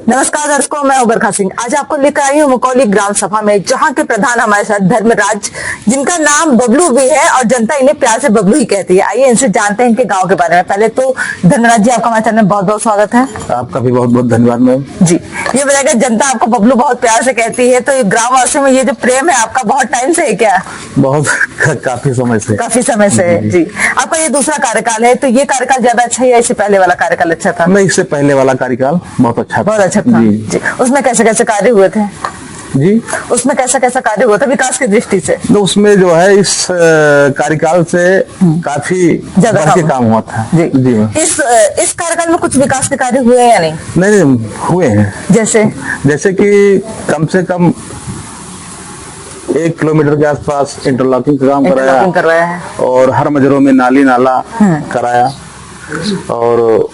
नमस्कार दर्शकों, मैं बरखा सिंह। आज आपको लेकर आई हूँ मकौली ग्राम सभा में, जहाँ के प्रधान हमारे साथ धर्मराज, जिनका नाम बबलू भी है और जनता इन्हें प्यार से बबलू ही कहती है। आइए इनसे जानते हैं इनके गांव के बारे में। पहले तो धर्मराज जी, आपका हमारे चैनल में बहुत बहुत स्वागत है। आपका भी बहुत बहुत धन्यवाद मैम जी। ये बताइए, जनता आपको बबलू बहुत प्यार से कहती है, तो ये ग्रामवासियों में ये जो प्रेम है आपका बहुत टाइम से है क्या? बहुत काफी समय से। काफी समय से है जी। आपका ये दूसरा कार्यकाल है, तो ये कार्यकाल ज्यादा अच्छा है या इससे पहले वाला कार्यकाल अच्छा था? नहीं, इससे पहले वाला कार्यकाल बहुत अच्छा था। बहुत अच्छा था जी। उसमें कैसे कैसे कार्य हुए थे जी? उसमें कैसा कैसा कार्य हुआ था विकास की दृष्टि से? तो उसमें जो है इस कार्यकाल से काफी ज्यादा काम हुआ था जी। जी। इस कार्यकाल में कुछ विकास के कार्य हुए हैं या नहीं? नहीं, हुए हैं। जैसे कि कम से कम 1 किलोमीटर के आसपास इंटरलॉकिंग का काम कराया है, और हर मजरों में नाली नाला कराया, और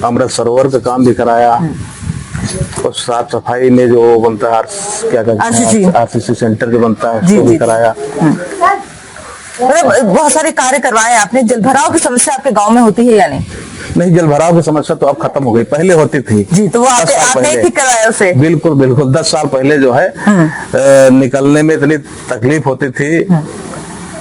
अमृत सरोवर का काम भी कराया, और साफ सफाई में जो बनता है क्या कहते हैं आरसीसी सेंटर जो बनता है वो भी कराया। बहुत सारे कार्य करवाए आपने। जलभराव की समस्या आपके गांव में होती है या नहीं? नहीं, जलभराव की समस्या तो अब खत्म हो गई, पहले होती थी जी। तो वो आपने ठीक करवाया उसे? बिल्कुल बिल्कुल। 10 साल पहले जो है निकलने में इतनी तकलीफ होती थी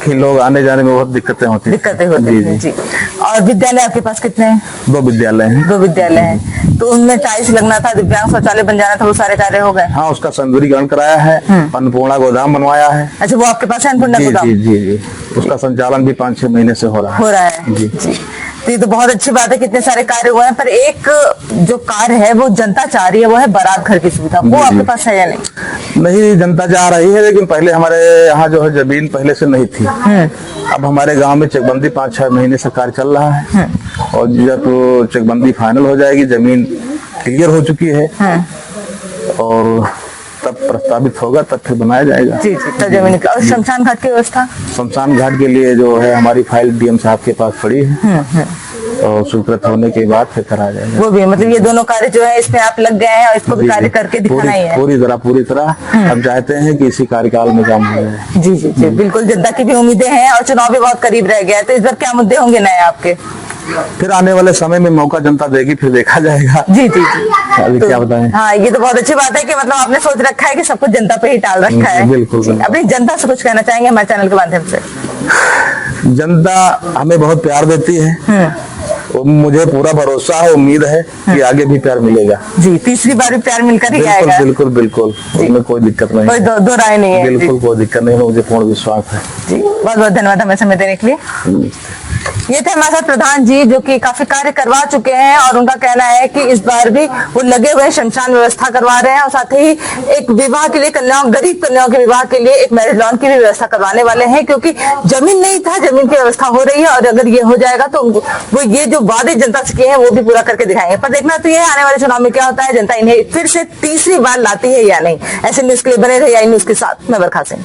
कि लोग आने जाने में बहुत दिक्कतें होती थी जी। और विद्यालय आपके पास कितने हैं? 2 विद्यालय हैं। 2 विद्यालय हैं। तो उनमें टाइल्स लगना था, दिव्यांग शौचालय बन जाना था, वो सारे कार्य हो गए? हाँ, उसका संदूरीकरण कराया है, अन्नपूर्णा गोदाम बनवाया है। अच्छा, वो आपके पास है अन्नपूर्णा गोदाम? जी जी जी। उसका संचालन भी 5-6 महीने से हो रहा है जी। तो ये तो बहुत अच्छी बात है, कितने सारे कार्य हुए हैं। पर एक जो कार्य है वो जनता चाह रही है, वो है बारात घर की सुविधा। वो आपके पास है या नहीं? नहीं, जनता चाह रही है, लेकिन पहले हमारे यहाँ जो है जमीन पहले से नहीं थी। अब हमारे गांव में चेकबंदी 5-6 महीने से कार्य चल रहा है, और जब चेकबंदी फाइनल हो जाएगी, जमीन क्लियर हो चुकी है, और तब प्रस्तावित होगा, तब फिर बनाया जाएगा। जी जी। तो जमीन का और शमशान घाट की व्यवस्था? शमशान घाट के लिए जो है हमारी फाइल डीएम साहब के पास पड़ी है, और स्वीकृत होने के बाद फिर कराया जाएगा। वो भी मतलब ये दोनों कार्य जो है इसमें आप लग गए हैं, और इसको भी कार्य करके दिखाना ही है पूरी तरह। हम चाहते हैं कि इसी कार्यकाल में काम हो जाए। जी जी जी, बिल्कुल। जनता की भी उम्मीदें हैं, और चुनाव भी बहुत करीब रह गया है, तो इस बार क्या मुद्दे होंगे नए आपके? फिर आने वाले समय में मौका जनता देगी, फिर देखा जाएगा। जी जी जी। अभी क्या बताएं? हाँ, ये तो बहुत अच्छी बात है कि मतलब आपने सोच रखा है कि सब कुछ जनता पे ही टाल रखा है। बिल्कुल। अपनी जनता से कुछ कहना चाहेंगे हमारे चैनल के माध्यम से? जनता हमें बहुत प्यार देती है, मुझे पूरा भरोसा है, उम्मीद है कि आगे भी प्यार मिलेगा। जी, तीसरी बार भी प्यार मिलकर ही आएगा। बिल्कुल बिल्कुल, उसमें कोई दिक्कत नहीं, कोई दो राय नहीं है। बिल्कुल कोई दिक्कत नहीं है, मुझे पूर्ण विश्वास है जी। बहुत बहुत धन्यवाद हमें समय देने के लिए। ये थे हमारे साथ प्रधान जी, जो कि काफी कार्य करवा चुके हैं, और उनका कहना है कि इस बार भी वो लगे हुए शमशान व्यवस्था करवा रहे हैं, और साथ ही एक विवाह के लिए गरीब कन्याओं के विवाह के लिए एक मैरिज लॉन की भी व्यवस्था करवाने वाले हैं, क्योंकि जमीन नहीं था, जमीन की व्यवस्था हो रही है, और अगर ये हो जाएगा तो वो ये जो वादे जनता से किए हैं वो भी पूरा करके दिखाएंगे। पर देखना तो ये आने वाले चुनाव में क्या होता है, जनता इन्हें फिर से तीसरी बार लाती है या नहीं। ऐसे न्यूज के लिए बने रहिए न्यूज के साथ। मैं बरखा सिंह।